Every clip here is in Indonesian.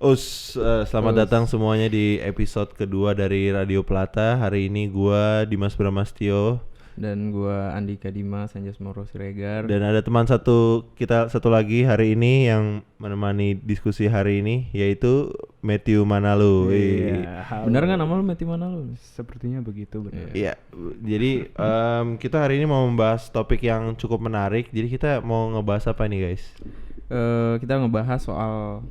Selamat datang semuanya di episode kedua dari Radio Plata. Hari ini gua Dimas Bramastio dan gua Andika Dimas Anjas Moro Siregar. dan ada teman kita satu lagi hari ini yang menemani diskusi hari ini, yaitu Matthew Manalu. Iya. Benar nggak nama lu Matthew Manalu? Sepertinya begitu, benar. Iya. Jadi kita hari ini mau membahas topik yang cukup menarik. Jadi kita mau ngebahas apa nih, guys? Kita ngebahas soal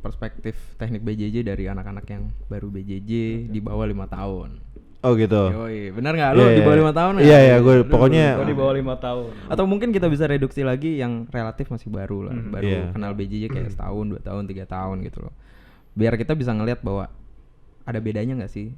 perspektif teknik BJJ dari anak-anak yang baru BJJ di bawah 5 tahun. Oh gitu. Yoi, benar nggak lu di bawah 5 tahun? Iya, gue pokoknya Gue di bawah 5 tahun. Atau mungkin kita bisa reduksi lagi yang relatif masih baru lah, baru Iya. kenal BJJ kayak setahun, 2 tahun, 3 tahun gitu loh. Biar kita bisa ngelihat bahwa ada bedanya nggak sih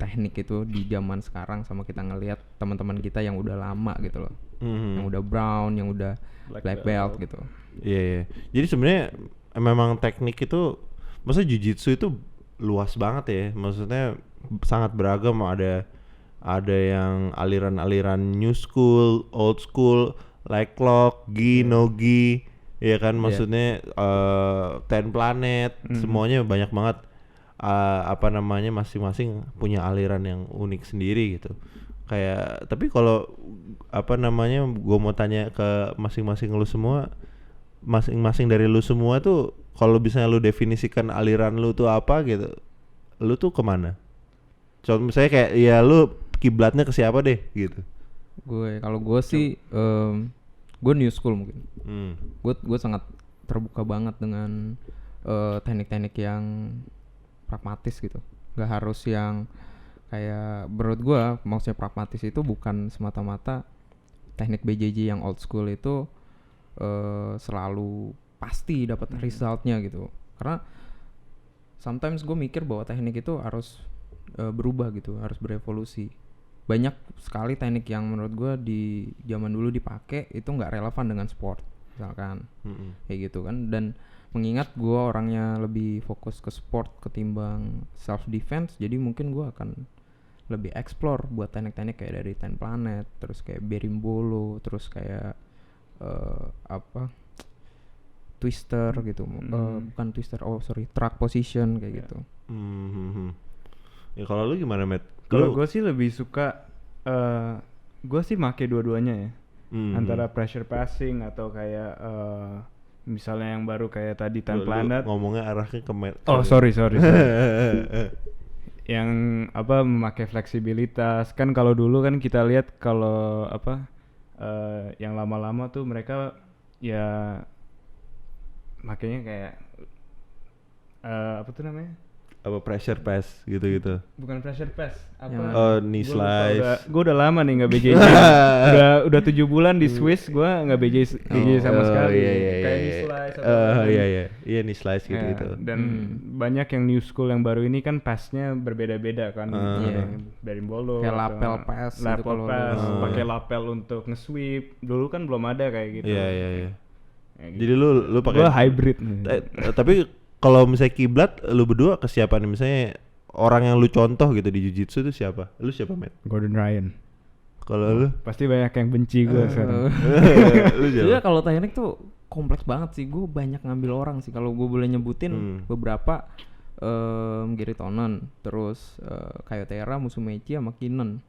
teknik itu di zaman sekarang sama kita ngelihat teman-teman kita yang udah lama gitu loh, yang udah brown, yang udah black belt gitu. Iya. Jadi sebenarnya memang teknik itu, maksudnya jiu-jitsu itu luas banget ya. Maksudnya sangat beragam. Ada yang aliran-aliran new school, old school, leg lock, gi, no gi, ya kan. Maksudnya Ten Planet, semuanya banyak banget. Masing-masing punya aliran yang unik sendiri gitu. Kayak tapi kalau gue mau tanya ke masing-masing lu semua, masing-masing dari lu semua tuh, kalau bisa lu definisikan aliran lu tuh apa gitu, lu tuh kemana? Contoh misalnya kayak ya lu kiblatnya ke siapa deh gitu. Kalau gue sih gue new school mungkin. Gue sangat terbuka banget dengan teknik-teknik yang pragmatis gitu. Gak harus yang kayak, menurut gue maksudnya pragmatis itu bukan semata-mata teknik BJJ yang old school itu selalu pasti dapat resultnya gitu. Karena sometimes gue mikir bahwa teknik itu harus berubah gitu, harus berevolusi. Banyak sekali teknik yang menurut gue di zaman dulu dipakai itu nggak relevan dengan sport misalkan, kayak gitu kan. Dan mengingat gue orangnya lebih fokus ke sport ketimbang self defense, jadi mungkin gue akan lebih explore buat teknik-teknik kayak dari Ten Planet, terus kayak berimbolo, terus kayak twister gitu, bukan twister, track position kayak gitu. Ya kalau lu gimana, Matt? Kalau gue sih lebih suka, gue sih make dua-duanya ya. Antara pressure passing atau kayak misalnya yang baru kayak tadi Ten Planet. Ngomongnya arahnya ke Matt. Oh sorry. Yang memakai fleksibilitas. Kan kalau dulu kan kita lihat kalau yang lama-lama tuh mereka ya makanya kayak pressure pass gitu. bukan pressure pass, knee slice. Gue udah lama nih nggak BJJ. udah 7 bulan di Swiss, gue nggak BJJ sama sekali. Kayak knee slice atau iya knee slice gitu. Dan banyak yang new school yang baru ini kan passnya berbeda-beda kan. Berimbolo, kayak lapel pass, pakai lapel untuk nge-sweep. Dulu kan belum ada kayak gitu. Iya. Gitu. Jadi lu pakai hybrid. Tapi kalau misalnya kiblat, lu berdua ke siapa nih? Misalnya orang yang lu contoh gitu di jiu-jitsu itu siapa? Lu siapa, Matt? Gordon Ryan. Kalau lu? Pasti banyak yang benci gue sekarang. Lu siapa? Iya, kalau teknik tuh kompleks banget sih. Gue banyak ngambil orang sih. Kalau gue boleh nyebutin beberapa, Gary Tonon, terus Kayotera, Musumeci sama Keenan.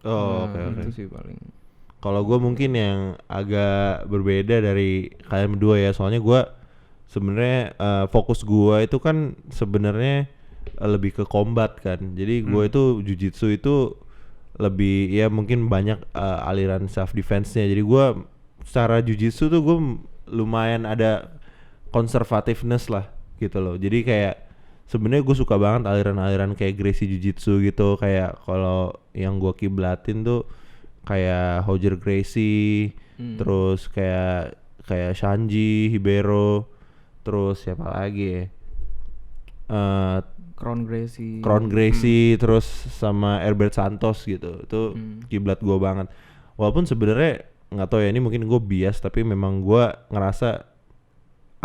Oke. Itu sih paling. Kalau gue mungkin yang agak berbeda dari kalian berdua ya, soalnya gue sebenarnya fokus gue itu kan sebenarnya lebih ke combat kan. Jadi gue itu jiu-jitsu itu lebih ya mungkin banyak aliran self defense-nya. Jadi gue secara jiu-jitsu tuh gue lumayan ada conservativeness lah gitu loh. Jadi kayak sebenarnya gue suka banget aliran-aliran kayak Gracie Jiu-Jitsu gitu. Kayak kalau yang gue kiblatin tuh kayak Roger Gracie, terus kayak Shanji Hibero, terus siapa lagi ya? Crown Gracie, terus sama Herbert Santos gitu. Itu kiblat gue banget. Walaupun sebenarnya nggak tahu ya, ini mungkin gue bias, tapi memang gue ngerasa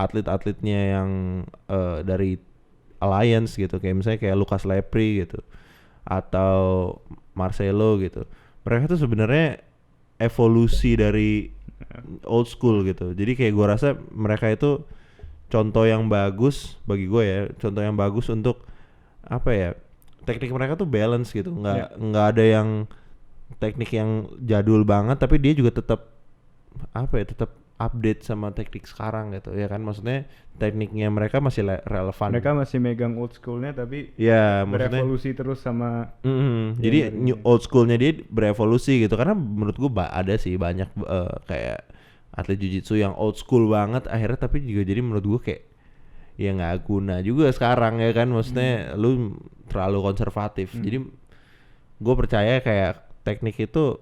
atlet-atletnya yang dari Alliance gitu, kayak misalnya kayak Lucas Lepri gitu, atau Marcelo gitu. Mereka tuh sebenarnya evolusi dari old school gitu. Jadi kayak gue rasa mereka itu contoh yang bagus bagi gue ya, contoh yang bagus untuk apa ya, teknik mereka tuh balance gitu, nggak ada yang teknik yang jadul banget tapi dia juga tetap apa ya, tetap update sama teknik sekarang gitu ya kan, maksudnya tekniknya mereka masih relevan. Mereka masih megang old schoolnya tapi ya maksudnya berevolusi terus sama jadi old schoolnya dia berevolusi gitu, karena menurut gua ada sih banyak kayak atlet jiu-jitsu yang old school banget akhirnya tapi juga jadi menurut gua kayak ya nggak guna juga sekarang ya kan, maksudnya lu terlalu konservatif. Jadi gua percaya kayak teknik itu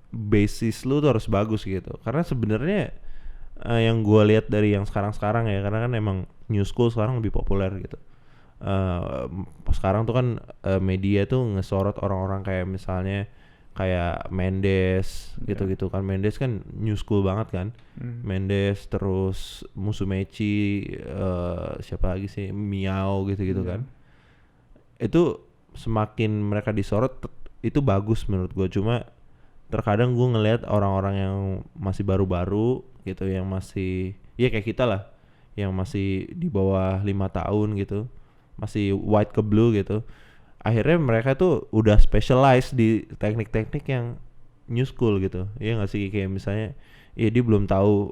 basis lu tuh harus bagus gitu, karena sebenarnya yang gue lihat dari yang sekarang ya, karena kan emang new school sekarang lebih populer gitu. Sekarang tuh kan media tuh ngesorot orang-orang kayak misalnya kayak Mendes gitu-gitu kan. Mendes kan new school banget kan. Mendes terus Musumeci, siapa lagi sih, Miao gitu-gitu kan. Itu semakin mereka disorot itu bagus menurut gue, cuma terkadang gue ngelihat orang-orang yang masih baru-baru gitu, yang masih ya kayak kita lah, yang masih di bawah 5 tahun gitu, masih white ke blue gitu, akhirnya mereka tuh udah specialize di teknik-teknik yang new school gitu, ya nggak sih, kayak misalnya ya dia belum tahu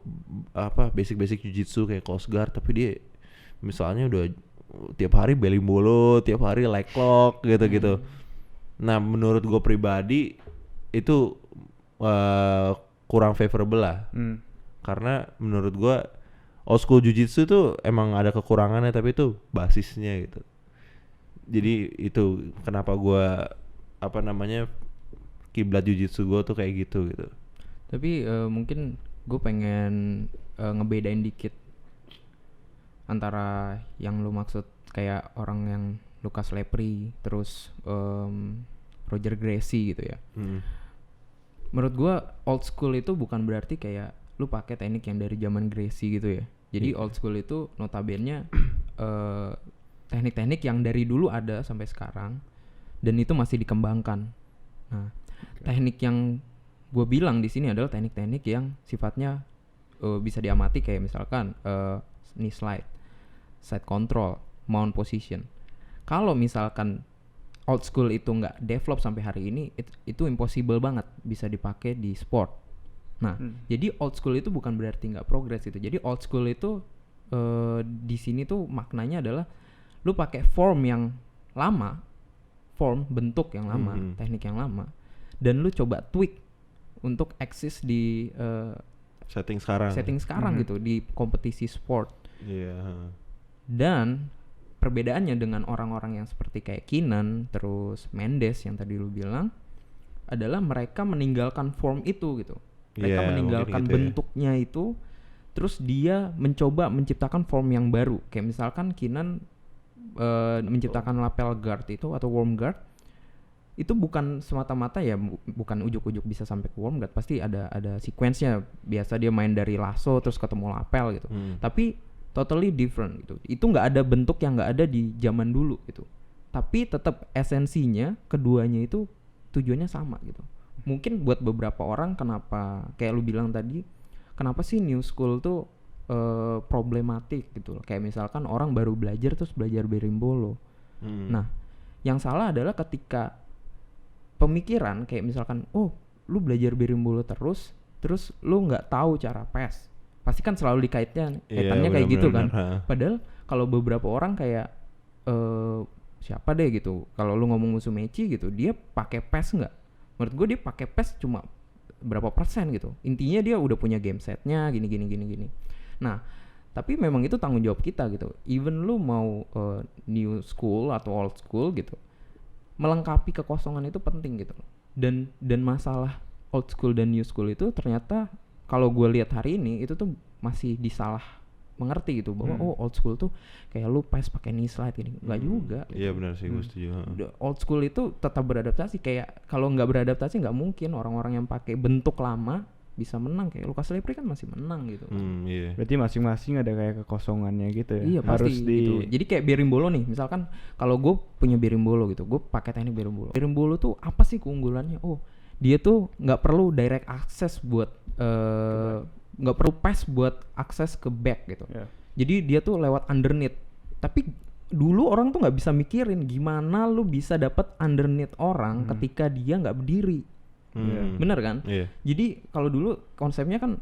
apa basic-basic jiu-jitsu kayak close guard, tapi dia misalnya udah tiap hari berimbolo, tiap hari leg lock gitu-gitu. Nah menurut gue pribadi itu kurang favorable lah, karena menurut gua old school jiu-jitsu tuh emang ada kekurangannya tapi itu basisnya gitu. Jadi itu kenapa gua apa namanya kiblat jiu-jitsu gua tuh kayak gitu. Tapi mungkin gue pengen ngebedain dikit antara yang lu maksud kayak orang yang Lucas Lepri terus Roger Gracie gitu ya. Menurut gua old school itu bukan berarti kayak lu pakai teknik yang dari zaman Gracie gitu ya. Jadi old school itu notabene teknik-teknik yang dari dulu ada sampai sekarang dan itu masih dikembangkan. Nah, teknik yang gua bilang di sini adalah teknik-teknik yang sifatnya bisa diamati kayak misalkan knee slide, side control, mount position. Kalau misalkan old school itu nggak develop sampai hari ini, itu impossible banget bisa dipakai di sport. Nah, jadi old school itu bukan berarti nggak progress gitu. Jadi old school itu di sini tuh maknanya adalah lu pakai form yang lama, bentuk yang lama, teknik yang lama, dan lu coba tweak untuk eksis di setting sekarang gitu di kompetisi sport. Dan perbedaannya dengan orang-orang yang seperti kayak Keenan terus Mendes yang tadi lu bilang adalah mereka meninggalkan form itu gitu. Mereka meninggalkan gitu bentuknya ya. Itu terus dia mencoba menciptakan form yang baru. Kayak misalkan Keenan menciptakan lapel guard itu atau worm guard. Itu bukan semata-mata ya, bukan ujuk-ujuk bisa sampai ke worm guard, pasti ada sequence-nya. Biasa dia main dari lasso terus ketemu lapel gitu. Tapi totally different gitu. Itu nggak ada bentuk yang nggak ada di zaman dulu gitu. Tapi tetap esensinya keduanya itu tujuannya sama gitu. Mungkin buat beberapa orang kenapa kayak lu bilang tadi, kenapa sih new school tuh problematik gitu. Kayak misalkan orang baru belajar terus belajar berimbolo. Nah, yang salah adalah ketika pemikiran kayak misalkan, oh lu belajar berimbolo terus lu nggak tahu cara pass. Pasti kan selalu kaitannya kayak gitu kan. Padahal kalau beberapa orang kayak siapa deh gitu, kalau lu ngomong Musumeci gitu, dia pakai PES nggak? Menurut gue dia pakai PES cuma berapa persen gitu. Intinya dia udah punya game setnya gini. Nah, tapi memang itu tanggung jawab kita gitu. Even lu mau new school atau old school gitu, melengkapi kekosongan itu penting gitu. Dan masalah old school dan new school itu ternyata kalau gue lihat hari ini itu tuh masih disalah mengerti gitu, bahwa oh old school tuh kayak lu pas pakai knee slide gini, nggak juga. Iya benar sih, gue setuju. Old school itu tetap beradaptasi, kayak kalau nggak beradaptasi nggak mungkin orang-orang yang pakai bentuk lama bisa menang. Kayak Lucas Lepri kan masih menang gitu. Berarti masing-masing ada kayak kekosongannya gitu ya. Iya harus pasti gitu. Jadi kayak berimbolo nih, misalkan kalau gue punya berimbolo gitu, gue pakai teknik berimbolo. Berimbolo tuh apa sih keunggulannya? Oh dia tuh nggak perlu direct access buat nggak perlu pass buat akses ke back gitu. Jadi dia tuh lewat underneath. Tapi dulu orang tuh nggak bisa mikirin gimana lu bisa dapat underneath orang ketika dia nggak berdiri. Bener kan? Iya. Jadi kalau dulu konsepnya kan,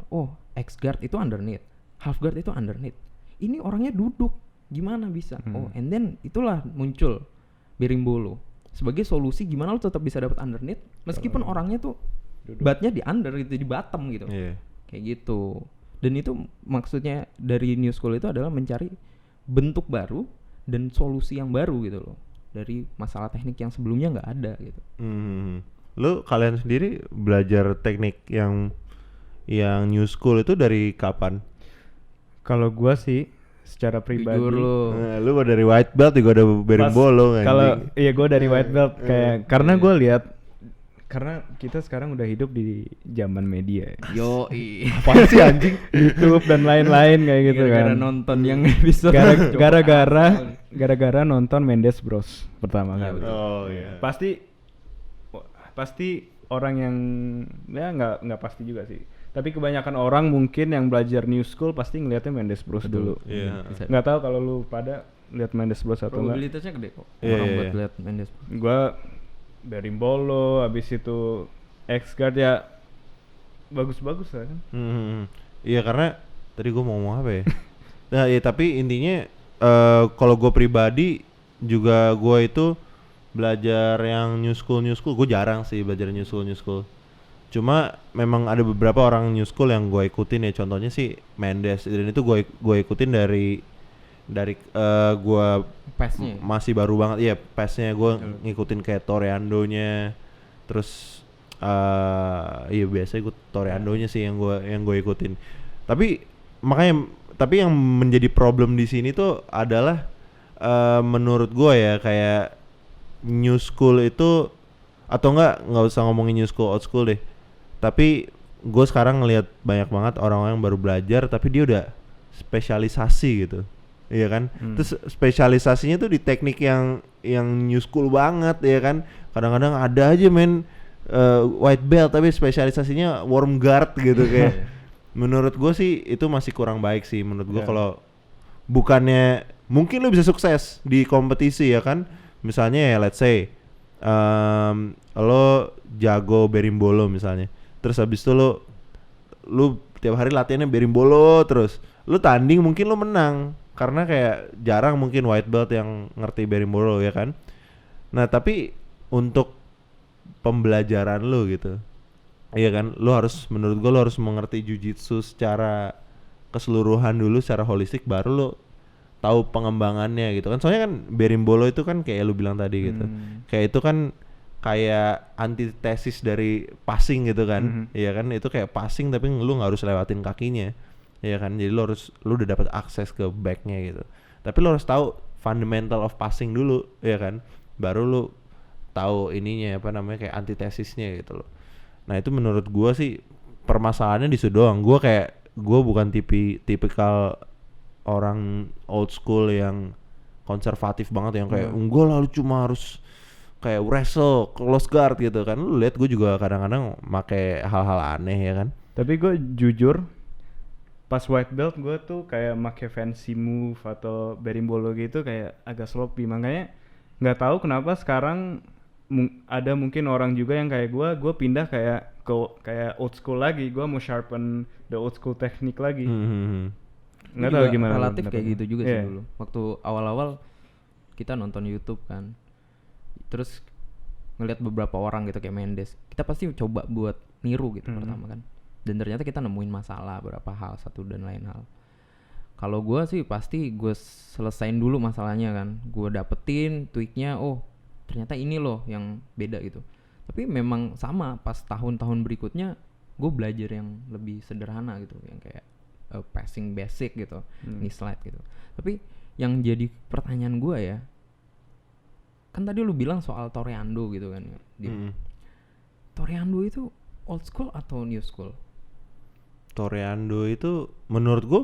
X guard itu underneath, half guard itu underneath. Ini orangnya duduk, gimana bisa? And then itulah muncul berimbolo sebagai solusi gimana lu tetap bisa dapat underneath meskipun orangnya tuh buttnya di under gitu, di bottom gitu. Kayak gitu. Dan itu maksudnya dari New School itu adalah mencari bentuk baru dan solusi yang baru gitu loh dari masalah teknik yang sebelumnya nggak ada gitu. Lu kalian sendiri belajar teknik yang New School itu dari kapan? Kalau gua sih secara pribadi Jujur lu. Lu dari white belt juga udah berimbolo kan? Kalau iya gua dari white belt kayak karena gua lihat karena kita sekarang udah hidup di zaman media. Yo, Apa sih anjing? YouTube dan lain-lain kayak gitu gara-gara kan. nonton yang episode Gara-gara nonton Mendes Bros pertama kali. Oh iya. Pasti orang yang ya nggak pasti juga sih. Tapi kebanyakan orang mungkin yang belajar New School pasti ngelihatnya Mendes Bros dulu. Iya. Nggak tahu kalau lu pada lihat Mendes Bros atau enggak. Probabilitasnya gede kok. Iya, Orang iya, buat iya. lihat Mendes. Gua berimbolo, habis itu X guard ya bagus-bagus lah kan. Iya karena tadi gue mau ngomong apa ya? Nah ya tapi intinya kalau gue pribadi juga gue itu belajar yang New School gue jarang sih belajar New School. Cuma memang ada beberapa orang New School yang gue ikutin ya, contohnya sih Mendes, dan itu gue ikutin dari gue PES-nya. masih baru banget, iya PES-nya gue ngikutin kayak Toreando-nya, terus iya biasanya gue Toreando-nya sih yang gue ikutin. Tapi yang menjadi problem di sini tuh adalah menurut gue ya kayak New School itu, atau nggak usah ngomongin New School, old school deh. Tapi gue sekarang ngelihat banyak banget orang-orang yang baru belajar tapi dia udah spesialisasi gitu. Iya kan? Terus spesialisasinya tuh di teknik yang New School banget ya kan. Kadang-kadang ada aja white belt tapi spesialisasinya worm guard gitu kayak. Menurut gue sih itu masih kurang baik sih menurut gue. Kalau bukannya mungkin lo bisa sukses di kompetisi ya kan. Misalnya ya let's say lo jago berimbolo misalnya. Terus habis itu lu tiap hari latihannya berimbolo terus. Lu tanding mungkin lu menang karena kayak jarang mungkin white belt yang ngerti berimbolo ya kan. Nah, tapi untuk pembelajaran lu gitu. Iya kan? Menurut gua lu harus mengerti jiu-jitsu secara keseluruhan dulu, secara holistik, baru lu tahu pengembangannya gitu kan. Soalnya kan berimbolo itu kan kayak lu bilang tadi gitu. Kayak itu kan kayak antitesis dari passing gitu kan. Iya kan? Itu kayak passing tapi lu nggak harus lewatin kakinya. Iya kan? Jadi lu udah dapat akses ke backnya gitu. Tapi lu harus tahu fundamental of passing dulu, ya kan? Baru lu tahu ininya apa namanya kayak antitesisnya gitu loh. Nah, itu menurut gua sih permasalahannya di situ doang. Gua bukan tipikal orang old school yang konservatif banget yang kayak enggak lah lu cuma harus kayak wrestle, close guard gitu kan. Lu lihat gue juga kadang-kadang make hal-hal aneh ya kan. Tapi gue jujur pas white belt gue tuh kayak make fancy move atau berimbolo gitu kayak agak sloppy. Makanya nggak tahu kenapa sekarang ada mungkin orang juga yang kayak gue pindah kayak old school lagi. Gue mau sharpen the old school teknik lagi. Nggak tahu gimana. Relatif kayak gitu juga sih Yeah. dulu. Waktu awal-awal kita nonton YouTube kan. Terus ngelihat beberapa orang gitu kayak Mendes, kita pasti coba buat niru gitu pertama kan, dan ternyata kita nemuin masalah beberapa hal, satu dan lain hal. Kalau gue sih pasti gue selesain dulu masalahnya kan, gue dapetin tweaknya, ternyata ini loh yang beda gitu. Tapi memang sama pas tahun-tahun berikutnya gue belajar yang lebih sederhana gitu, yang kayak passing basic gitu, knee slide gitu. Tapi yang jadi pertanyaan gue ya, kan tadi lu bilang soal Toreando gitu kan ya. Toreando itu old school atau new school? Toreando itu menurut gue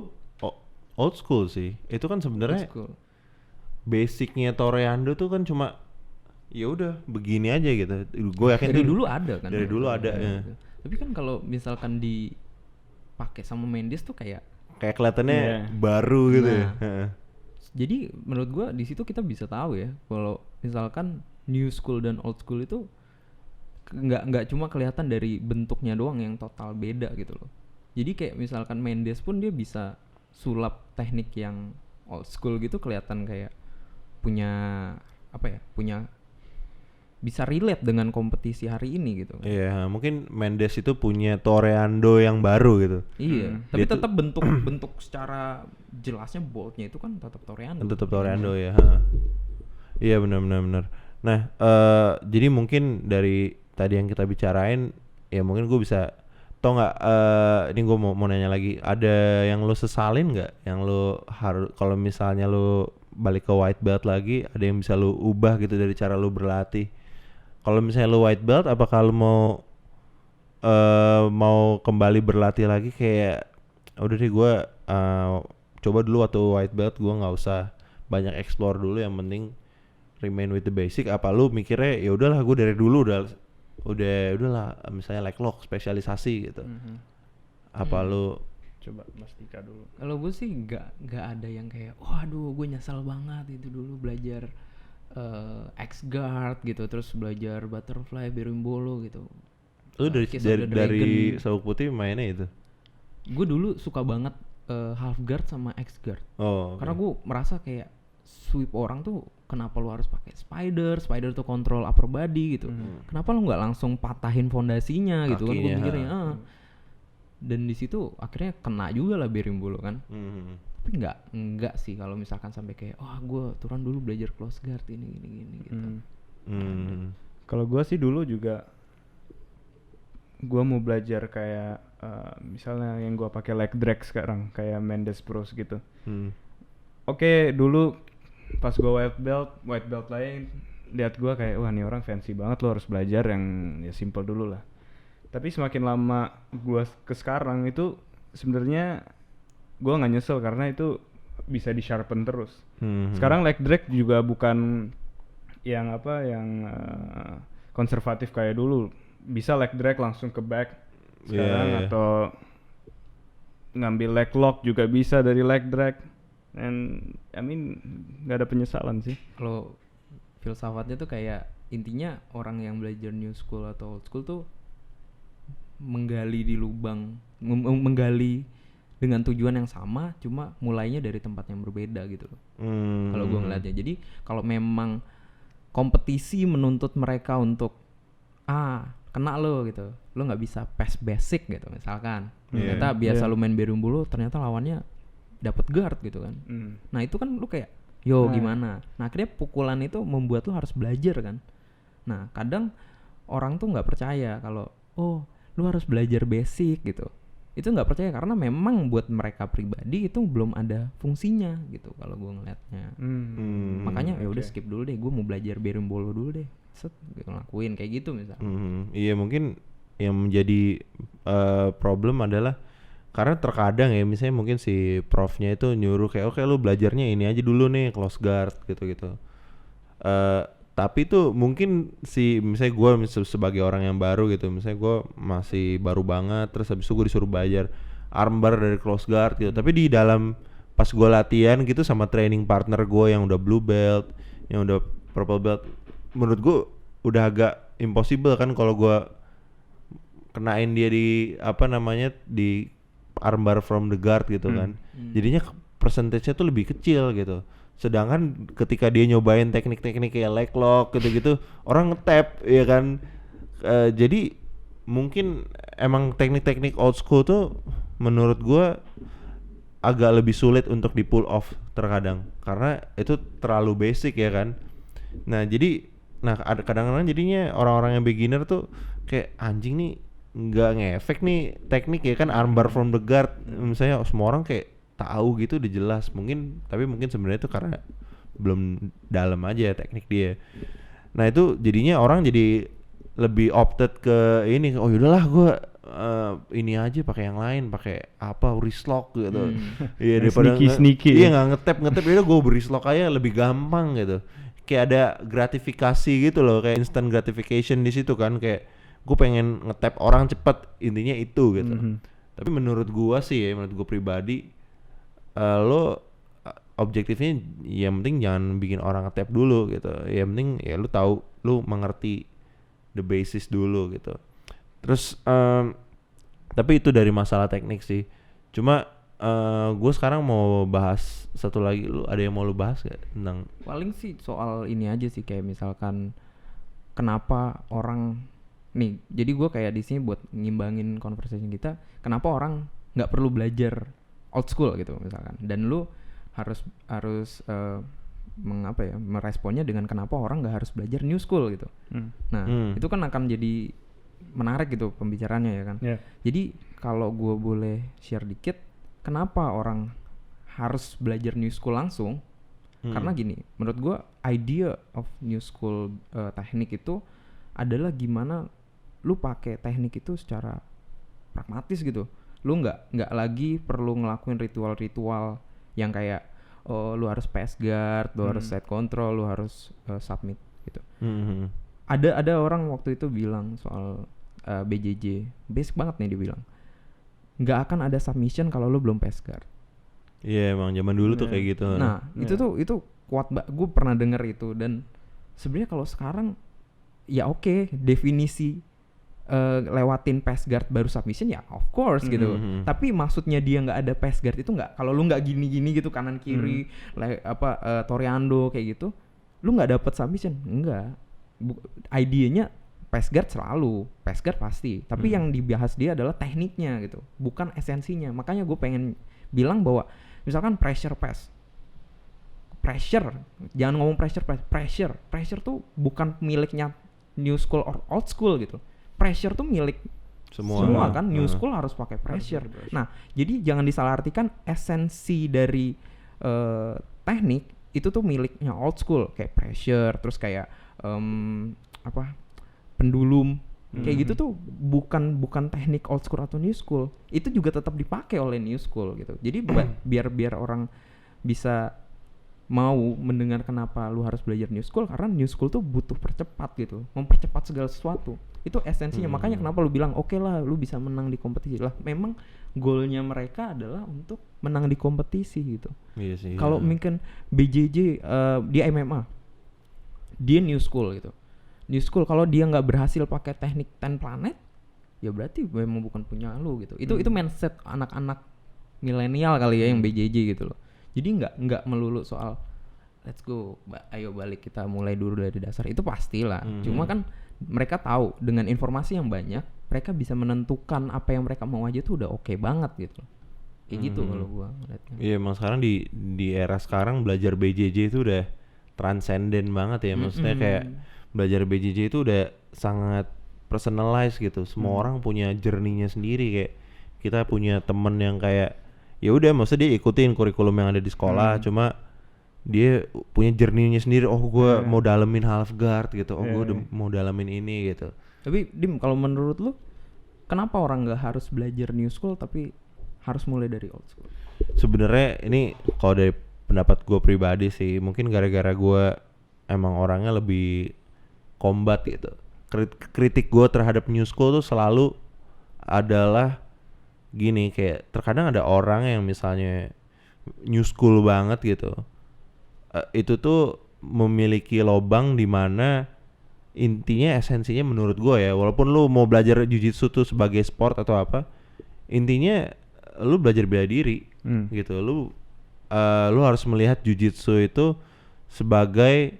old school sih. Itu kan sebenarnya basicnya Toreando tuh kan cuma ya udah begini aja gitu. Gue yakin dari dulu ada kan. Dari dulu ada ya. Tapi kan kalau misalkan dipakai sama Mendes tuh kayak kayak kelihatannya Iya. baru gitu ya. Nah. Heeh. Jadi menurut gua di situ kita bisa tahu ya kalau misalkan new school dan old school itu nggak cuma kelihatan dari bentuknya doang yang total beda gitu loh. Jadi kayak misalkan Mendes pun dia bisa sulap teknik yang old school gitu kelihatan kayak punya apa ya, punya bisa relate dengan kompetisi hari ini gitu. Iya, mungkin Mendes itu punya Toreando yang baru gitu. Iya, tapi Dia tuh- tetap bentuk secara jelasnya boldnya itu kan tetap Toreando. Tetap Toreando ya. Iya benar. Nah, jadi mungkin dari tadi yang kita bicarain, ya mungkin gue bisa, tau nggak? Ini gue mau nanya lagi, ada yang lo sesalin nggak? Yang lo harus, kalau misalnya lo balik ke white belt lagi, ada yang bisa lo ubah gitu dari cara lo berlatih? Kalau misalnya lo white belt, apakah lo mau kembali berlatih lagi kayak, udah deh gue coba dulu waktu white belt gue nggak usah banyak explore dulu, yang penting remain with the basic. Apa lu mikirnya ya udahlah gue dari dulu udahlah misalnya like lock spesialisasi gitu. Apa lu Coba Mas Dika dulu. Kalau gue sih nggak ada yang kayak, waduh gue nyesel banget itu dulu belajar X guard gitu, terus belajar butterfly berimbolo gitu. lu dari Kiss of the dari Dragon. Sabuk Putih mainnya itu? Gue dulu suka banget half guard sama X guard. Oh. Karena gue merasa kayak sweep orang tuh kenapa lu harus pakai spider tuh kontrol upper body gitu. Kenapa lu nggak langsung patahin fondasinya gitu kan, gue Kakinya, mikirnya. Dan di situ akhirnya kena juga lah berimbolo kan. Tapi enggak sih kalau misalkan sampai kayak gue turun dulu belajar close guard ini gitu. Kalau gue sih dulu juga gue mau belajar kayak misalnya yang gue pakai leg drag sekarang kayak Mendes Bros gitu. Oke, dulu pas gue white belt lain lihat gue kayak wah nih orang fancy banget, lo harus belajar yang ya simple dulu lah. Tapi semakin lama gue ke sekarang itu sebenarnya gue nggak nyesel karena itu bisa di sharpen terus. Sekarang leg drag juga bukan yang konservatif kayak dulu. Bisa leg drag langsung ke back sekarang, atau ngambil leg lock juga bisa dari leg drag. And I mean nggak ada penyesalan sih. Kalau filsafatnya tuh kayak intinya orang yang belajar new school atau old school tuh menggali di lubang, menggali dengan tujuan yang sama, cuma mulainya dari tempat yang berbeda gitu loh. Kalau gue ngeliatnya, jadi kalau memang kompetisi menuntut mereka untuk kena lo gitu, lo nggak bisa pass basic gitu misalkan. Ternyata biasa lo main berimbolo, ternyata lawannya dapat guard gitu kan. Nah itu kan lo kayak gimana? Nah akhirnya pukulan itu membuat lo harus belajar kan. Nah kadang orang tuh nggak percaya kalau lu harus belajar basic gitu. Itu nggak percaya karena memang buat mereka pribadi itu belum ada fungsinya gitu kalau gue ngeliatnya. Makanya ya udah skip dulu deh, gue mau belajar berimbolo dulu deh. Set gitu, ngelakuin kayak gitu misalnya. Iya mungkin yang menjadi problem adalah karena terkadang ya misalnya mungkin si profnya itu nyuruh kayak oke lu belajarnya ini aja dulu nih close guard gitu. Tapi tuh mungkin misalnya gue sebagai orang yang baru gitu, misalnya gue masih baru banget, terus habis itu gue disuruh belajar armbar dari close guard gitu. Tapi di dalam pas gue latihan gitu sama training partner gue yang udah blue belt, yang udah purple belt, menurut gue udah agak impossible kan kalau gue kenain dia di di armbar from the guard gitu kan. Jadinya persentasenya tuh lebih kecil gitu. Sedangkan ketika dia nyobain teknik-teknik kayak leg lock gitu-gitu, orang nge-tap ya kan. Jadi mungkin emang teknik-teknik old school tuh menurut gua agak lebih sulit untuk di pull off terkadang karena itu terlalu basic ya kan. Nah ada kadang-kadang jadinya orang-orang yang beginner tuh kayak anjing nih nggak ngefek nih teknik ya kan, armbar from the guard misalnya semua orang kayak tahu gitu udah jelas tapi mungkin sebenarnya itu karena belum dalam aja teknik dia. Nah itu jadinya orang jadi lebih opted ke ini, yaudahlah gue ini aja pakai yang lain, pakai wrist lock gitu. Iya daripada sneaky. Iya nggak ngetap ya gue wrist lock aja lebih gampang gitu. Kayak ada gratifikasi gitu loh, kayak instant gratification di situ kan, kayak gue pengen ngetap orang cepet, intinya itu gitu. Tapi menurut gue pribadi lo objektifnya yang penting jangan bikin orang nge-tap dulu gitu. Yang penting ya lu tahu, lu mengerti the basis dulu gitu. Terus tapi itu dari masalah teknik sih. Cuma gue sekarang mau bahas satu lagi. Lu ada yang mau lu bahas gak tentang? Paling sih soal ini aja sih, kayak misalkan kenapa orang nih. Jadi gue kayak di sini buat ngimbangin conversation kita. Kenapa orang nggak perlu belajar old school gitu misalkan. Dan lu harus meresponnya dengan kenapa orang nggak harus belajar new school gitu. Nah itu kan akan jadi menarik gitu pembicaraannya ya kan. Jadi kalau gue boleh share dikit, kenapa orang harus belajar new school langsung? Karena gini, menurut gue idea of new school teknik itu adalah gimana lu pakai teknik itu secara pragmatis gitu. Lu nggak lagi perlu ngelakuin ritual-ritual yang kayak lu harus pass guard, lu harus set control, lu harus submit gitu. Ada orang waktu itu bilang soal BJJ, basic banget nih dia bilang, nggak akan ada submission kalau lu belum pass guard. Iya emang zaman dulu tuh kayak gitu. Nah itu kuat banget. Gue pernah denger itu, dan sebenarnya kalau sekarang ya oke, definisi lewatin pass guard baru submission ya of course gitu. Tapi maksudnya dia nggak ada pass guard itu nggak, kalau lu nggak gini-gini gitu kanan kiri Toriando kayak gitu, lu nggak dapet submission. Enggak. Idenya pass guard selalu, pass guard pasti. Tapi yang dibahas dia adalah tekniknya gitu, bukan esensinya. Makanya gue pengen bilang bahwa misalkan pressure pass, jangan ngomong pressure tuh bukan miliknya new school or old school gitu. Pressure tuh milik semua kan. New school harus pakai pressure. Nah, jadi jangan disalahartikan esensi dari teknik itu tuh miliknya old school, kayak pressure, terus kayak pendulum, kayak gitu tuh bukan teknik old school atau new school. Itu juga tetap dipakai oleh new school gitu. Jadi biar orang bisa mau mendengar kenapa lu harus belajar new school, karena new school tuh butuh percepat gitu, mempercepat segala sesuatu. Itu esensinya. Makanya kenapa lu bilang oke lah lu bisa menang di kompetisi lah. Memang goalnya mereka adalah untuk menang di kompetisi gitu. Iya sih. Kalau mungkin BJJ dia MMA, dia new school gitu. New school kalau dia nggak berhasil pakai teknik 10 planet, ya berarti memang bukan punya lu gitu. Itu mindset anak-anak milenial kali ya yang BJJ gitu loh. Jadi nggak melulu soal let's go, ayo balik kita mulai dulu dari dasar. Itu pastilah. Cuma kan mereka tahu dengan informasi yang banyak, mereka bisa menentukan apa yang mereka mau aja tuh udah oke banget gitu. Kayak gitu kalau gua ngeliatnya. Iya emang sekarang di era sekarang belajar BJJ itu udah transenden banget ya. Maksudnya kayak belajar BJJ itu udah sangat personalized gitu. Semua orang punya journey-nya sendiri. Kayak kita punya temen yang kayak ya udah maksudnya dia ikutin kurikulum yang ada di sekolah, cuma dia punya journey-nya sendiri. Oh gue mau dalemin half guard gitu, gue mau dalemin ini gitu. Tapi Dim, kalau menurut lu kenapa orang nggak harus belajar new school tapi harus mulai dari old school? Sebenarnya ini kalau dari pendapat gue pribadi sih, mungkin gara-gara gue emang orangnya lebih combat gitu. Kritik gue terhadap new school tuh selalu adalah gini, kayak terkadang ada orang yang misalnya new school banget gitu, itu tuh memiliki lobang di mana intinya esensinya menurut gue ya, walaupun lu mau belajar jujitsu tuh sebagai sport atau apa, intinya lu belajar bela diri gitu. Lu harus melihat jujitsu itu sebagai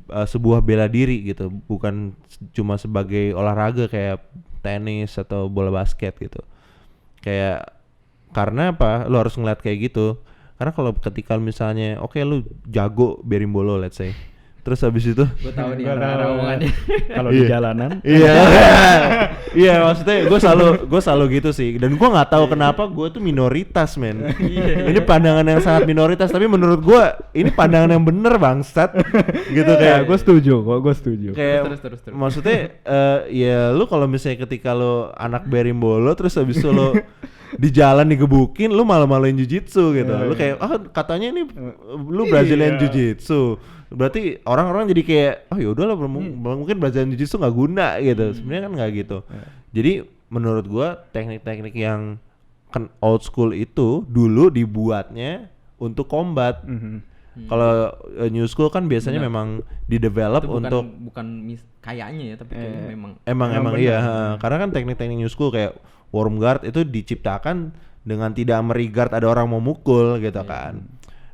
sebuah bela diri gitu, bukan cuma sebagai olahraga kayak tenis atau bola basket gitu. Kayak karena apa? Lu harus ngeliat kayak gitu. Karena kalau ketika misalnya oke, lu jago berimbolo let's say, terus habis itu gue tahu nih arah omongannya. Kalau di jalanan iya maksudnya gue selalu gitu sih. Dan gue nggak tahu kenapa gue tuh minoritas men. Ini pandangan yang sangat minoritas, tapi menurut gue ini pandangan yang bener bangsat gitu. Kayak gue setuju kayak terus. maksudnya ya lu kalau misalnya ketika lu anak berimbolo terus habis itu lu di jalan digebukin, lu malu-maluin jujitsu gitu. Lu kayak katanya ini lu Brazilian jujitsu, berarti orang-orang jadi kayak ya udahlah mungkin Brazilian jujitsu nggak guna gitu. Sebenarnya kan nggak gitu. Jadi menurut gua teknik-teknik yang old school itu dulu dibuatnya untuk combat. Kalau new school kan biasanya Benar. memang di-develop Itu untuk bukan kayaknya ya, tapi kayaknya memang emang benar. iya, karena kan teknik-teknik new school kayak worm guard itu diciptakan dengan tidak meregard ada orang mau mukul gitu kan.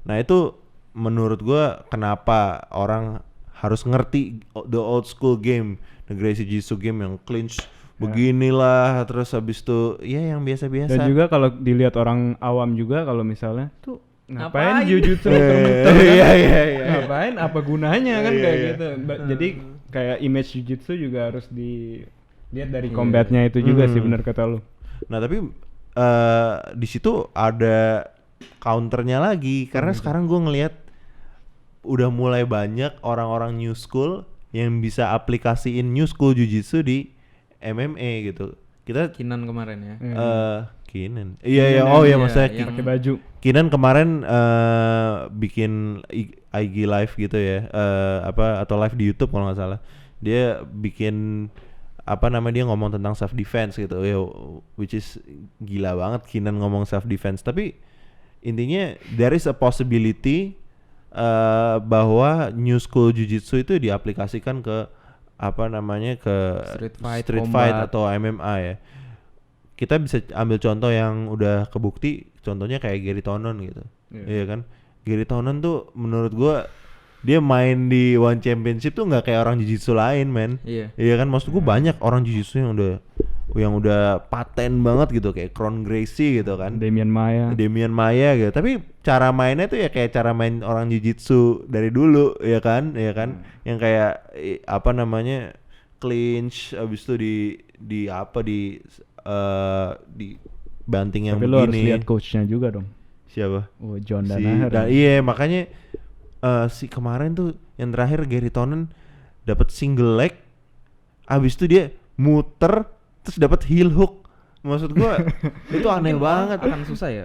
Nah itu menurut gua kenapa orang harus ngerti the old school game, the Gracie Jiu-Jitsu game yang clinch beginilah, terus habis itu ya yang biasa-biasa. Dan juga kalau dilihat orang awam juga kalau misalnya tuh Ngapain? ngapain jujutsu Eh, muter-muter iya, iya, iya. ngapain apa gunanya kan Iya, kayak iya. gitu. Jadi kayak image jujutsu juga harus dilihat dari combatnya itu juga sih, benar kata lu. Nah tapi di situ ada counternya lagi karena sekarang gue ngelihat udah mulai banyak orang-orang new school yang bisa aplikasiin new school jujitsu di MMA gitu. Kita Kinan kemarin ya. Kinan. Iya oh iya iya, maksudnya yang- Pakai baju. Kinan kemarin bikin IG live gitu ya, atau live di YouTube kalau nggak salah. Dia bikin dia ngomong tentang self defense gitu, ya, which is gila banget Kinan ngomong self defense. Tapi intinya there is a possibility bahwa new school jujitsu itu diaplikasikan ke ke Street fight, combat. atau MMA ya. Kita bisa ambil contoh yang udah kebukti, contohnya kayak Gary Tonon gitu. Iya kan? Gary Tonon tuh menurut gua dia main di One Championship tuh nggak kayak orang jiu-jitsu lain, men. Iya. Iya kan? Maksud gua banyak orang jiu-jitsu yang udah paten banget gitu kayak Kron Gracie gitu kan. Damian Maia Gitu. Tapi cara mainnya tuh ya kayak cara main orang jiu-jitsu dari dulu, ya kan? Yang kayak clinch, abis itu di banting yang tapi lu harus begini. lihat coachnya juga dong. Siapa? John Danaher. Iya makanya si kemarin tuh yang terakhir Gary Tonon dapat single leg, abis itu dia muter terus dapat heel hook. Maksud gua itu aneh banget. Akan susah ya.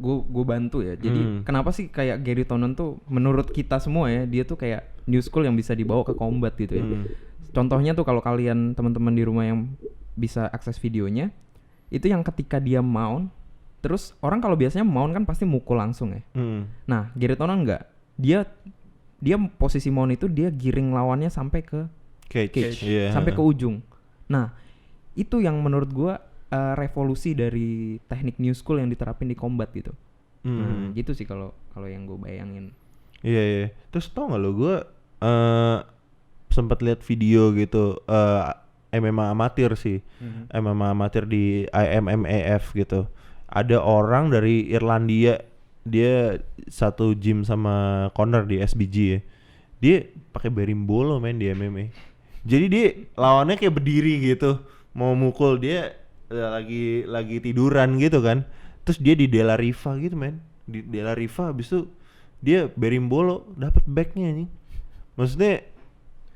Gue bantu ya. Jadi kenapa sih kayak Gary Tonon tuh menurut kita semua ya, dia tuh kayak new school yang bisa dibawa ke combat gitu ya. Contohnya tuh kalau kalian teman-teman di rumah yang bisa akses videonya, itu yang ketika dia mount, terus orang kalau biasanya mount kan pasti mukul langsung ya. Nah, Gary Tonon enggak. Dia posisi mount itu dia giring lawannya sampai ke cage, Iya. sampai ke ujung. Nah, itu yang menurut gua revolusi dari teknik new school yang diterapin di combat gitu. Nah, gitu sih kalau yang gue bayangin. Iya. Terus tau gak lo, gue sempat lihat video gitu MMA amatir sih, MMA amatir di IMMAF gitu. Ada orang dari Irlandia, dia satu gym sama Connor di SBG ya. Dia pakai berimbolo main di MMA. Jadi dia lawannya kayak berdiri gitu, mau mukul dia lagi tiduran gitu kan. Terus dia di Della Riva gitu men, di Della Riva abis itu dia berimbolo dapat backnya nih. Maksudnya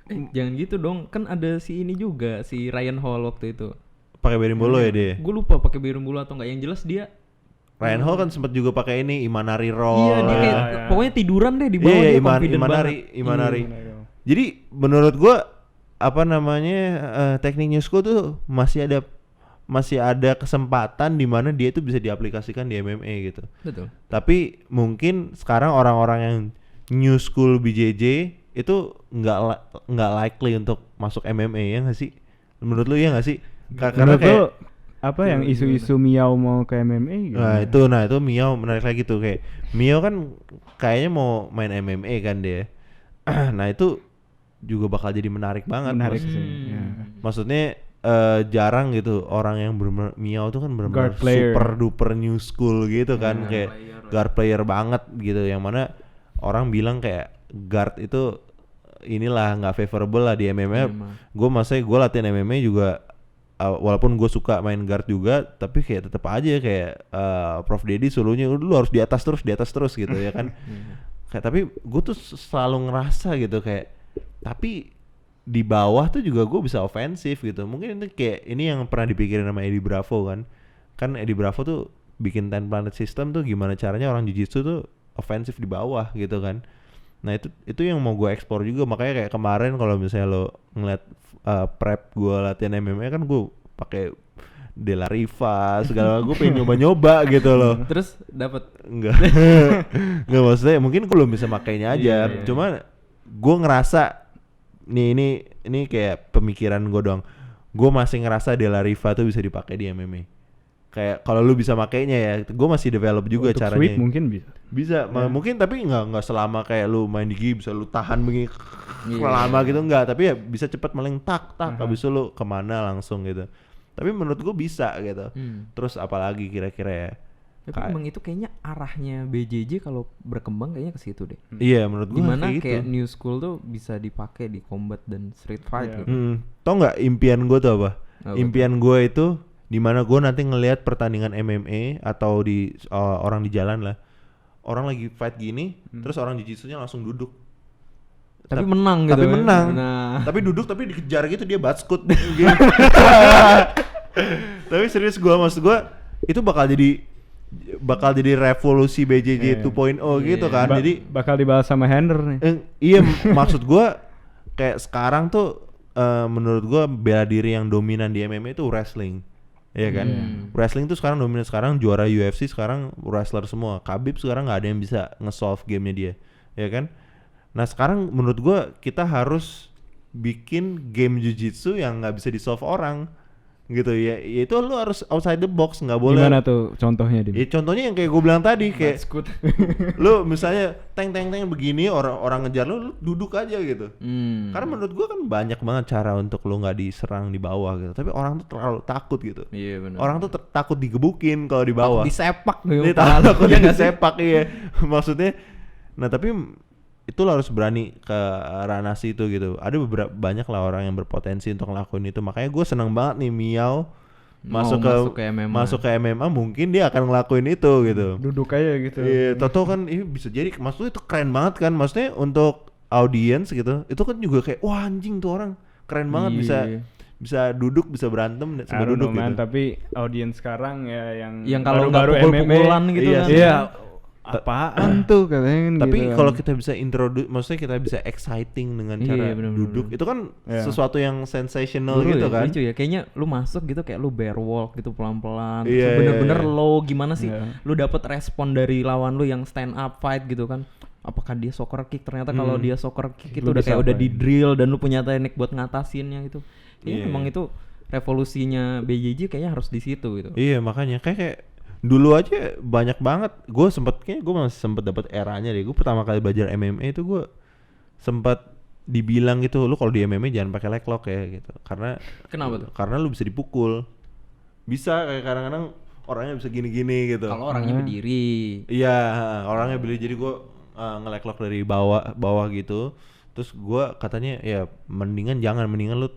Jangan gitu dong, kan ada si ini juga, si Ryan Hall waktu itu. pakai berimbolo ya dia. Gue lupa pakai berimbolo atau enggak. Yang jelas dia Ryan Hall kan sempat juga pakai ini Imanari roll. iya dia kayak ya. pokoknya tiduran deh di bawah, Iya, dia confident banget. Imanari. Jadi menurut gua teknik new school tuh masih ada kesempatan di mana dia itu bisa diaplikasikan di MMA gitu. Betul. Tapi mungkin sekarang orang-orang yang new school BJJ itu nggak likely untuk masuk MMA, ya nggak sih? Menurut lu ya nggak sih? Karena Menurut kayak lu apa yang isu-isu Miao mau ke MMA gitu? Nah itu Mio menarik lagi tuh, kayak Mio kan kayaknya mau main MMA kan dia. Nah itu juga bakal jadi menarik banget. Menarik sih. Ya. Maksudnya jarang gitu orang yang bener Mio tuh kan bener-bener Guard player. super duper new school gitu kan, kayak guard player banget gitu, yang mana orang bilang kayak guard itu inilah nggak favorable lah di MMA. Gue latihan MMA juga walaupun gue suka main guard juga, tapi kayak tetap aja kayak Prof Dedi suluhnya lu harus di atas terus gitu ya kan. Kayak tapi gue tuh selalu ngerasa gitu kayak, tapi di bawah tuh juga gue bisa ofensif gitu. Mungkin itu kayak ini yang pernah dipikirin sama Eddie Bravo kan Eddie Bravo tuh bikin 10 Planet System tuh gimana caranya orang jiu-jitsu tuh ofensif di bawah gitu kan. Nah itu yang mau gue eksplor juga, makanya kayak kemarin kalau misalnya lo ngeliat prep gue latihan MMA kan gue pakai Della Riva segala, gue pengen nyoba-nyoba gitu loh. Terus dapat Enggak. Enggak, maksudnya mungkin gue belum bisa makainya aja. Iya. Cuma gue ngerasa nih ini kayak pemikiran gue doang. Gue masih ngerasa Della Riva tuh bisa dipakai di MMA. Kayak kalau lu bisa makainya ya, gue masih develop juga Untuk caranya. sweep mungkin bisa. Bisa, mungkin tapi nggak selama kayak lu main di gi bisa lu tahan begini lama gitu, enggak. Tapi ya bisa cepat maling tak habis itu lu kemana langsung gitu. Tapi menurut gue bisa gitu. Terus apalagi kira-kira ya? Tapi emang itu kayaknya arahnya BJJ kalau berkembang kayaknya ke situ deh. Iya, menurut gue Dimana kayak kayak gitu. new school tuh bisa dipakai di combat dan street fight Iya. gitu. Tau nggak impian gue tuh apa? Apa Impian gue itu dimana gue nanti ngelihat pertandingan MMA atau di orang di jalan lah, orang lagi fight gini, terus orang jiu-jitsunya langsung duduk. Tapi menang gitu. Tapi ya. menang. Nah, Tapi duduk tapi dikejar gitu, dia batskut gitu. Tapi serius gue, maksud gue itu bakal jadi revolusi BJJ 2.0 gitu kan. Jadi bakal dibahas sama Hender nih. iya, maksud gua kayak sekarang tuh menurut gua bela diri yang dominan di MMA itu wrestling. Iya kan? Wrestling tuh sekarang dominan, sekarang juara UFC sekarang wrestler semua. Khabib sekarang nggak ada yang bisa nge-solve gamenya dia. Ya kan? Nah, sekarang menurut gua kita harus bikin game jiu-jitsu yang nggak bisa di-solve orang. Gitu ya. Itu lu harus outside the box, nggak boleh. Gimana tuh contohnya, Dim? Ya contohnya yang kayak gue bilang tadi, kayak Batskut. lu misalnya teng begini, orang ngejar lu duduk aja gitu. Karena menurut gua kan banyak banget cara untuk lu nggak diserang di bawah gitu. Tapi orang tuh terlalu takut gitu. Iya benar. Orang tuh takut digebukin kalau di bawah. Disepak gitu. Dia takut disepak, iya. Maksudnya, nah tapi itu lo harus berani ke ranah situ gitu. Ada banyak lah orang yang berpotensi untuk ngelakuin itu. Makanya gue seneng banget nih Miao masuk ke MMA, mungkin dia akan ngelakuin itu gitu. Duduk aja gitu. Iya, Toto kan ini bisa jadi, maksudnya itu keren banget kan, maksudnya untuk audiens gitu. Itu kan juga kayak wah anjing tuh orang keren banget, bisa duduk, bisa berantem sambil duduk gitu. Tapi audiens sekarang ya yang kalau nggak pukul-pukulan gitu kan. Iya. Apaan tuh katanya. Tapi gitu kalau kan. kita bisa introduce, maksudnya kita bisa exciting dengan cara duduk, itu kan sesuatu yang sensational gitu kan. Lucu ya, kayaknya lu masuk gitu kayak lu bear walk gitu pelan-pelan. Iya, Bener-bener low gimana sih? Lu dapet respon dari lawan lu yang stand up fight gitu kan. Apakah dia soccer kick? Ternyata kalau dia soccer kick itu Lu udah bisa kayak udah apain. di drill dan lu punya teknik buat ngatasinnya gitu. Kayaknya Iya. emang itu revolusinya BJJ kayaknya harus di situ gitu. Iya, makanya kayak dulu aja banyak banget. Gue masih sempet dapet eranya deh. Gue pertama kali belajar MMA itu gue sempet dibilang gitu, lu kalau di MMA jangan pakai leg lock ya gitu. Karena Kenapa tuh? Karena lu bisa dipukul. Bisa kayak kadang-kadang orangnya bisa gini-gini gitu. Kalau orangnya berdiri. Iya, orangnya beli, jadi gue nge-leg lock dari bawah gitu. Terus gue katanya ya mendingan lu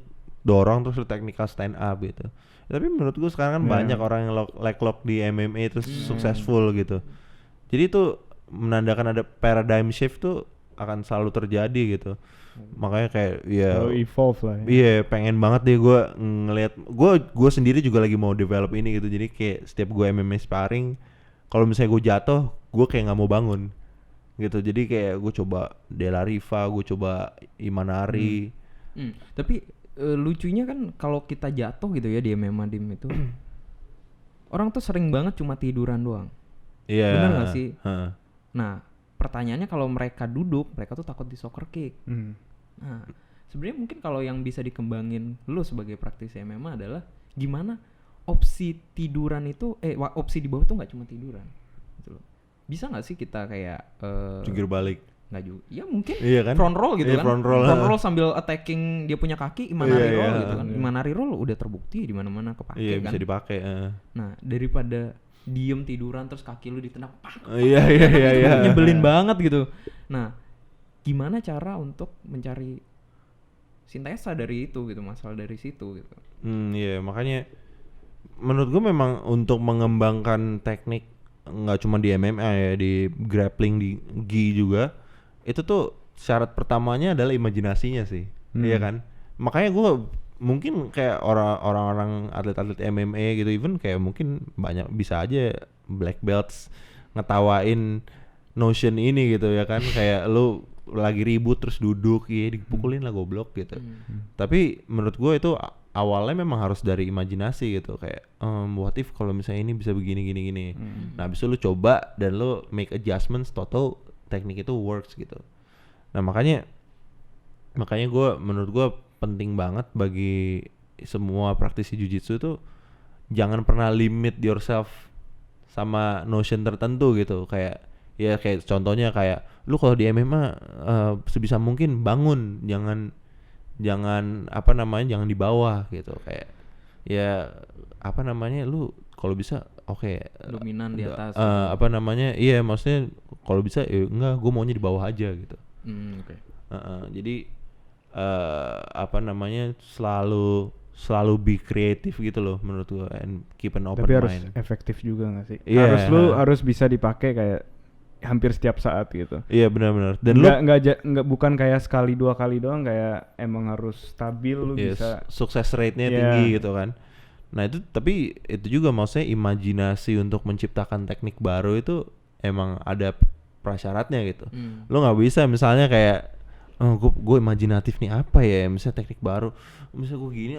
dorong terus lu technical stand up gitu. Tapi menurut gue sekarang kan banyak orang yang leg lock di MMA terus successful gitu. Jadi itu menandakan ada paradigm shift tuh akan selalu terjadi gitu. Makanya kayak ya evolve lah ya. iya, pengen banget deh gue ngelihat. Gue sendiri juga lagi mau develop ini gitu. Jadi kayak setiap gue MMA sparring, kalau misalnya gue jatuh, gue kayak nggak mau bangun gitu. Jadi kayak gue coba Della Riva, gue coba Imanari. Tapi lucunya kan kalau kita jatuh gitu ya di MMA Dim itu orang tuh sering banget cuma tiduran doang. Iya. Bener gak sih? Nah pertanyaannya kalau mereka duduk, mereka tuh takut di soccer kick. Nah sebenarnya mungkin kalau yang bisa dikembangin lu sebagai praktisi MMA adalah gimana opsi tiduran itu opsi di bawah tuh nggak cuma tiduran gitu loh. Bisa nggak sih kita kayak Jungkir balik. nggak juga, ya mungkin Iya kan? front roll gitu Iya, kan, front roll sambil attacking dia punya kaki, Imanari Iya, roll iya. gitu kan, Imanari roll udah terbukti di mana-mana kepake Iya, kan. bisa dipakai. Nah daripada diem tiduran terus kaki lu ditendang, pak, Iya. itu nyebelin banget gitu. Nah gimana cara untuk mencari sintesa dari itu gitu, masalah dari situ gitu. Iya, makanya menurut gue memang untuk mengembangkan teknik nggak cuma di MMA ya, di grappling, di gi juga, itu tuh syarat pertamanya adalah imajinasinya sih. Iya kan? Makanya gue mungkin kayak orang-orang atlet-atlet MMA gitu, even kayak mungkin banyak bisa aja black belts ngetawain notion ini gitu ya kan. Kayak lu lagi ribut terus duduk, ya dipukulin lah goblok gitu. Tapi menurut gue itu awalnya memang harus dari imajinasi gitu, kayak what if kalau misalnya ini bisa begini gini. Nah abis itu lu coba dan lu make adjustments, toto teknik itu works gitu. Nah makanya menurut gue penting banget bagi semua praktisi jujitsu tuh jangan pernah limit yourself sama notion tertentu gitu. Kayak contohnya kayak lu kalau di MMA sebisa mungkin bangun, jangan jangan di bawah gitu. Kayak lu kalau bisa dominan di atas. Iya maksudnya kalau bisa enggak, gue maunya di bawah aja gitu. Jadi selalu be kreatif gitu loh menurut gue, and keep an open Tapi mind. harus efektif juga nggak sih? Yeah. Harus bisa dipakai kayak hampir setiap saat gitu. Iya benar-benar. Dan nggak bukan kayak sekali 2 kali doang, kayak emang harus stabil lu bisa. Sukses rate-nya tinggi gitu kan. Nah itu, tapi itu juga maksudnya imajinasi untuk menciptakan teknik baru itu emang ada prasyaratnya gitu. Lo nggak bisa misalnya kayak gue imajinatif nih apa ya, misalnya teknik baru, misalnya gue gini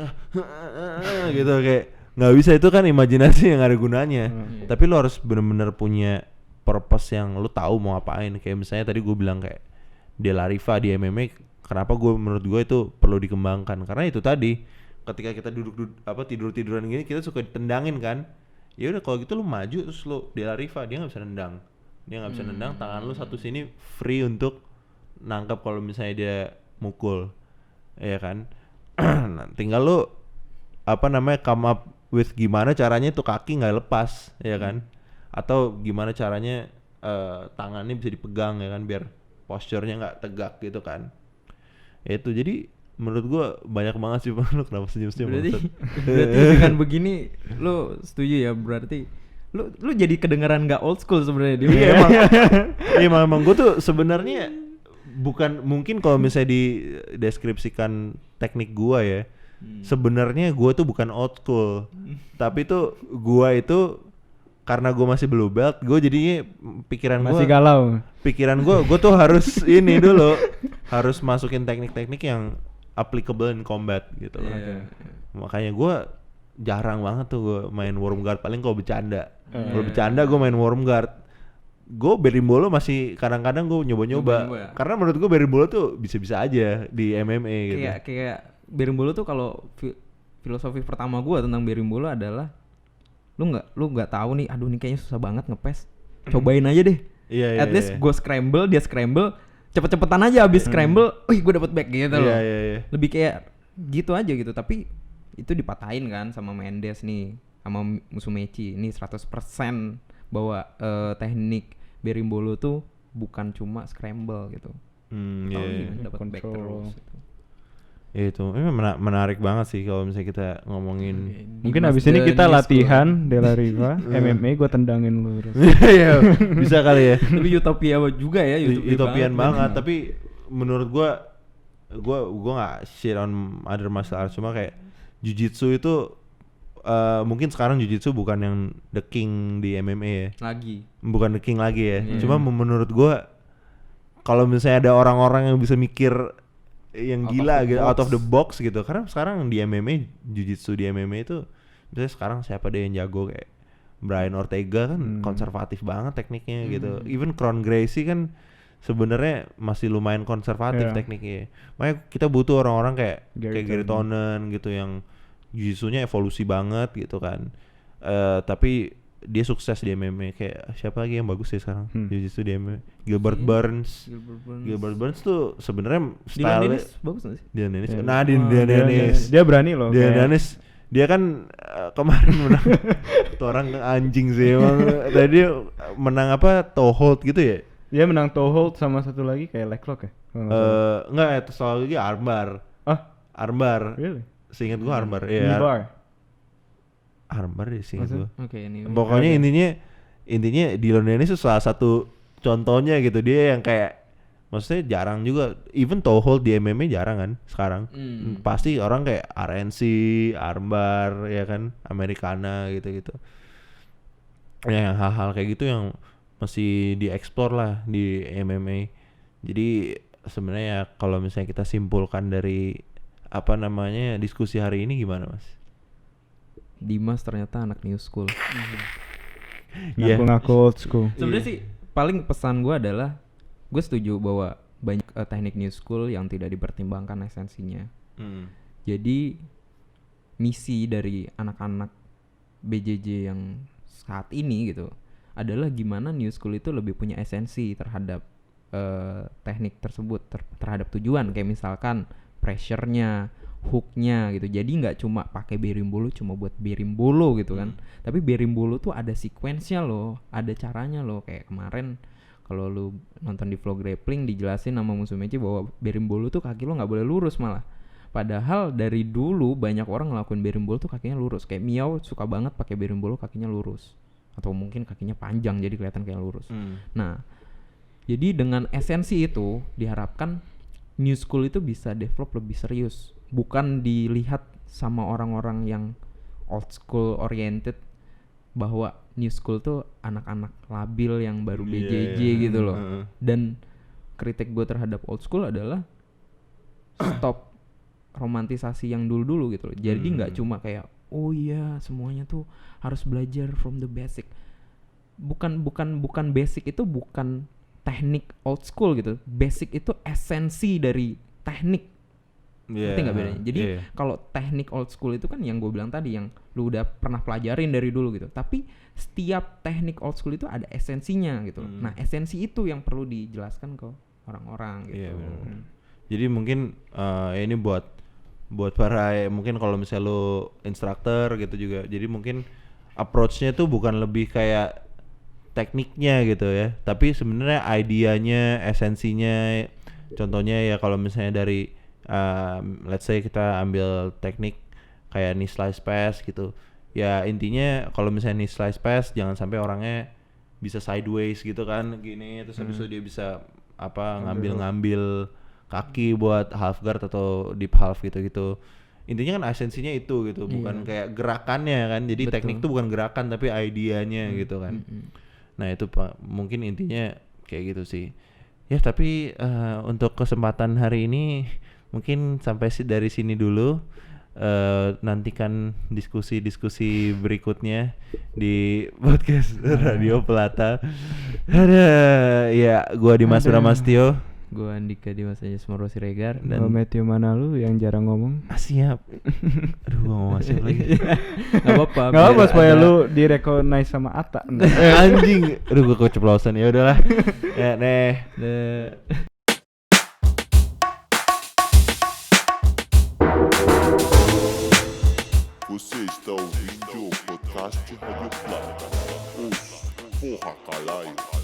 gitu, kayak nggak bisa. Itu kan imajinasi yang ada gunanya. Tapi lo harus benar-benar punya purpose yang lu tahu mau apain. Kayak misalnya tadi gue bilang kayak De La Riva di MMA, kenapa menurut gue itu perlu dikembangkan, karena itu tadi ketika kita tidur-tiduran gini kita suka ditendangin kan. Ya udah kalau gitu lu maju terus lu De La Riva, dia nggak bisa nendang, tangan lu satu sini free untuk nangkap kalau misalnya dia mukul, ya kan. Nah, tinggal lu come up with gimana caranya itu kaki nggak lepas, ya kan. Atau gimana caranya tangannya bisa dipegang, ya kan, biar posturnya nggak tegak gitu kan. Itu jadi menurut gua banyak banget sih. Lu kenapa senyum-senyum? Berarti dengan begini lu setuju ya, berarti lu jadi kedengaran nggak old school sebenarnya. Emang gua tuh sebenarnya bukan, mungkin kalau misalnya dideskripsikan teknik gua ya, sebenarnya gua tuh bukan old school, tapi tuh gua itu karena gue masih blue belt, gue jadinya masih galau. Pikiran gue tuh harus ini dulu, harus masukin teknik-teknik yang applicable in combat gitu loh. Makanya gue jarang banget tuh gue main worm guard, paling kalau bercanda. Kalau bercanda gue main worm guard. Gue berimbolo masih kadang-kadang gue nyoba-nyoba. Karena menurut gue berimbolo tuh bisa-bisa aja di MMA gitu. Kayak berimbolo tuh, kalau filosofi pertama gue tentang berimbolo adalah lu nggak tahu nih, aduh ini kayaknya susah banget ngepes, cobain aja deh. At least gue scramble, dia scramble, cepet-cepetan aja abis scramble, gue dapet back gitu loh. Lebih kayak gitu aja gitu. Tapi itu dipatahin kan sama Mendes nih, sama Musumeci ini 100% bahwa teknik berimbolo tuh bukan cuma scramble gitu. Dapat back terus gitu. Itu menarik banget sih kalau misalnya kita ngomongin. Mungkin abis ini kita latihan De La Riva MMA, gue tendangin lu terus. Iya, bisa kali ya. Tapi utopia juga ya, utopian banget. Tapi menurut gue nggak shit on other martial arts, cuma kayak jujitsu itu mungkin sekarang jujitsu bukan yang the king di MMA ya. Bukan the king lagi ya. Cuma menurut gue kalau misalnya ada orang-orang yang bisa mikir yang gila gitu, out of the box gitu. Karena sekarang di MMA, jujitsu di MMA itu misalnya sekarang siapa deh yang jago, kayak Brian Ortega kan konservatif banget tekniknya gitu. Even Kron Gracie kan sebenarnya masih lumayan konservatif tekniknya. Makanya kita butuh orang-orang kayak Gary Tonon gitu yang jujitsunya evolusi banget gitu kan. Tapi dia sukses di MMA. Kayak siapa lagi yang bagus ya sekarang jiu-jitsu di MMA? Gilbert Burns tuh sebenarnya style bagus gak sih? Dylan Dennis. Dia berani loh. Dylan Dennis, dia kan kemarin menang. Tuh orang anjing sih emang. Tadi dia menang apa? Toe hold gitu ya? Dia menang toe hold sama satu lagi kayak leg lock ya? Enggak, itu soal lagi armbar. Armbar. Really? Seingat gua armbar. Iya. Armbar ya seingat gua. Pokoknya intinya Dylan Dennis itu salah satu contohnya gitu. Dia yang kayak, maksudnya jarang juga, even toe hold di MMA jarang kan sekarang. Pasti orang kayak RNC, armbar ya kan, Americana gitu-gitu. Ya hal-hal kayak gitu yang masih dieksplor lah di MMA. Jadi sebenarnya kalau misalnya kita simpulkan dari apa namanya diskusi hari ini gimana Mas? Dimas ternyata anak new school. Iya. Ngaku-ngaku old school. Sebenarnya sih paling pesan gue adalah gue setuju bahwa banyak teknik new school yang tidak dipertimbangkan esensinya. Jadi misi dari anak-anak BJJ yang saat ini gitu adalah gimana new school itu lebih punya esensi terhadap teknik tersebut, terhadap tujuan, kayak misalkan pressure-nya, hook-nya gitu. Jadi nggak cuma pakai berimbolo cuma buat berimbolo gitu kan. Tapi berimbolo tuh ada sequence-nya loh, ada caranya loh. Kayak kemarin kalau lu nonton di vlog grappling dijelasin sama Musuh Meci bahwa berimbolo tuh kaki lu nggak boleh lurus malah. Padahal dari dulu banyak orang ngelakuin berimbolo tuh kakinya lurus. Kayak Miao suka banget pakai berimbolo kakinya lurus. Atau mungkin kakinya panjang jadi kelihatan kayak lurus. Nah, jadi dengan esensi itu diharapkan new school itu bisa develop lebih serius. Bukan dilihat sama orang-orang yang old school oriented bahwa new school tuh anak-anak labil yang baru BJJ gitu loh. Dan kritik gue terhadap old school adalah stop romantisasi yang dulu-dulu gitu loh. Jadi nggak cuma kayak oh iya semuanya tuh harus belajar from the basic. Bukan basic itu bukan teknik old school gitu. Basic itu esensi dari teknik. Ngerti nggak bedanya? Jadi kalau teknik old school itu kan yang gue bilang tadi yang lu udah pernah pelajarin dari dulu gitu. Tapi setiap teknik old school itu ada esensinya gitu. Nah esensi itu yang perlu dijelaskan ke orang-orang gitu. Jadi mungkin ini buat para mungkin kalau misalnya lu instruktur gitu juga. Jadi mungkin approach-nya tuh bukan lebih kayak tekniknya gitu ya, tapi sebenarnya idenya, esensinya. Contohnya ya kalau misalnya dari let's say kita ambil teknik kayak knee slice pass gitu. Ya intinya kalau misalnya knee slice pass jangan sampai orangnya bisa sideways gitu kan gini, terus habis itu dia bisa ngambil kaki buat half guard atau deep half gitu-gitu. Intinya kan esensinya itu gitu, bukan kayak gerakannya kan. Jadi teknik itu bukan gerakan tapi idenya gitu kan. Nah itu Pak, mungkin intinya kayak gitu sih. Ya tapi untuk kesempatan hari ini mungkin sampai dari sini dulu. Nantikan diskusi-diskusi berikutnya di podcast Radio Pelata. Ya, gua Dimas Bramastio. Gua Andika Dimas Anjasmaro Siregar dan Matthew Manalu yang jarang ngomong. Siap. Aduh, gua mau masuk lagi. Gak apa-apa supaya lu di-recognize sama Atta. Anjing. Aduh, gua keceplosan. Ya udahlah. Ya, Você está ouvindo o podcast Radio Plata. Ouça, porra, caralho.